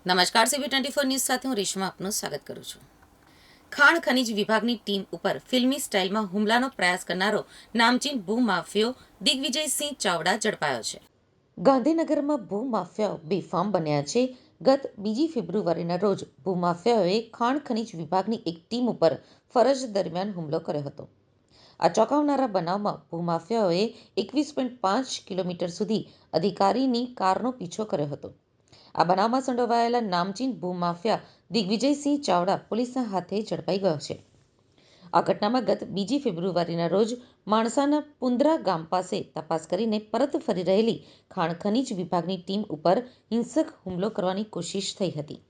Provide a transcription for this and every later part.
નમસ્કાર, CB24 news સાથે હું રેશમા આપનું સ્વાગત કરું છું. ખાણ ખનીજ વિભાગની ટીમ ઉપર ફિલ્મી સ્ટાઇલમાં હુમલાનો પ્રયાસ કરનારો નામચીન ભૂમાફિયો દિગ્વિજયસિંહ ચાવડા ઝડપાયો છે. ગાંધીનગરમાં ભૂમાફિયાઓ બેફામ બન્યા છે. ગત 2 ફેબ્રુઆરીના રોજ ભૂમાફિયાઓએ ખાણ ખનીજ વિભાગની એક ટીમ ઉપર ફરજ દરમિયાન હુમલો કર્યો હતો. આ ચોંકાવનારા બનાવમાં ભૂમાફિયાઓએ 21.5 કિલોમીટર સુધી અધિકારીની કારનો પીછો કર્યો હતો. આ બનાવમાં સંડોવાયેલા નામચીન ભૂમાફિયા દિગ્વિજયસિંહ ચાવડા પોલીસના હાથે ઝડપાઈ ગયો છે. આ ઘટનામાં ગત 2 ફેબ્રુઆરીના રોજ માણસાના પુન્દ્રા ગામ પાસે તપાસ કરીને પરત ફરી રહેલી ખાણ ખનીજ વિભાગની ટીમ ઉપર હિંસક હુમલો કરવાની કોશિશ થઈ હતી.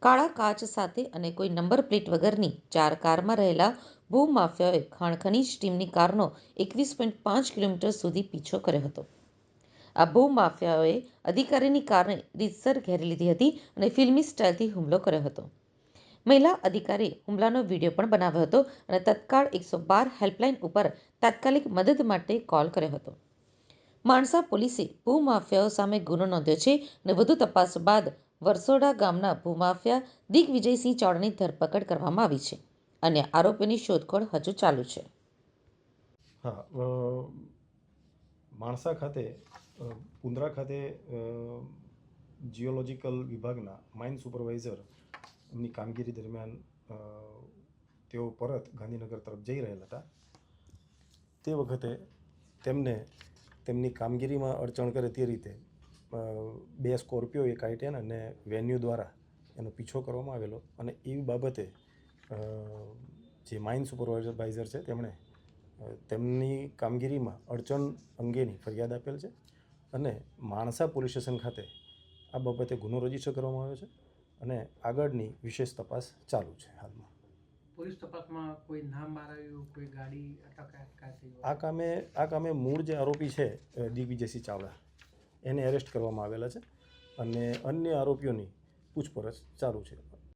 કાળા કાચ સાથે અને કોઈ નંબર પ્લેટ વગરની 4 કારમાં રહેલા ભૂમાફિયાઓએ ખાણ ખનીજ ટીમની કારનો 21.5 કિલોમીટર સુધી પીછો કર્યો હતો. આ ભૂમાફિયાઓએ અધિકારીની કારને રીતસર ઘેરી લીધી હતી અને ફિલ્મી સ્ટાઇલથી હુમલો કર્યો હતો. મહિલા અધિકારીએ હુમલાનો વિડીયો પણ બનાવ્યો હતો અને તત્કાળ 112 હેલ્પલાઇન ઉપર તાત્કાલિક મદદ માટે કોલ કર્યો હતો. માણસા પોલીસે ભૂમાફિયાઓ સામે ગુનો નોંધ્યો છે અને વધુ તપાસ બાદ વરસોડા ગામના ભૂમાફિયા દિગ્વિજયસિંહ ચાવડાની ધરપકડ કરવામાં આવી છે. અન્ય આરોપીઓની શોધખોળ હજુ ચાલુ છે. માણસા ખાતે પુન્દ્રા ખાતે જીઓલોજીકલ વિભાગના માઇન સુપરવાઇઝર એમની કામગીરી દરમિયાન તેઓ પરત ગાંધીનગર તરફ જઈ રહેલા હતા. તે વખતે તેમને તેમની કામગીરીમાં અડચણ કરે તે રીતે 2 સ્કોર્પિયો, એક I-10 અને વેન્યુ દ્વારા એનો પીછો કરવામાં આવેલો અને એ બાબતે જે માઇન સુપરવાઇઝર છે તેમણે તેમની કામગીરીમાં અડચણ અંગેની ફરિયાદ આપેલ છે અને માણસા પોલીસ સ્ટેશન ખાતે આ બાબતે ગુનો રજીસ્ટર કરવામાં આવ્યો છે અને આગળની વિશેષ તપાસ ચાલુ છે. હાલમાં પોલીસ તપાસમાં કોઈ નામ બહાર આવ્યું, કોઈ ગાડી અટકાયત? આ કામે મૂળ જે આરોપી છે દિગ્વિજયસિંહ ચાવડા એને એરેસ્ટ કરવામાં આવેલા છે અને અન્ય આરોપીઓની પૂછપરછ ચાલુ છે.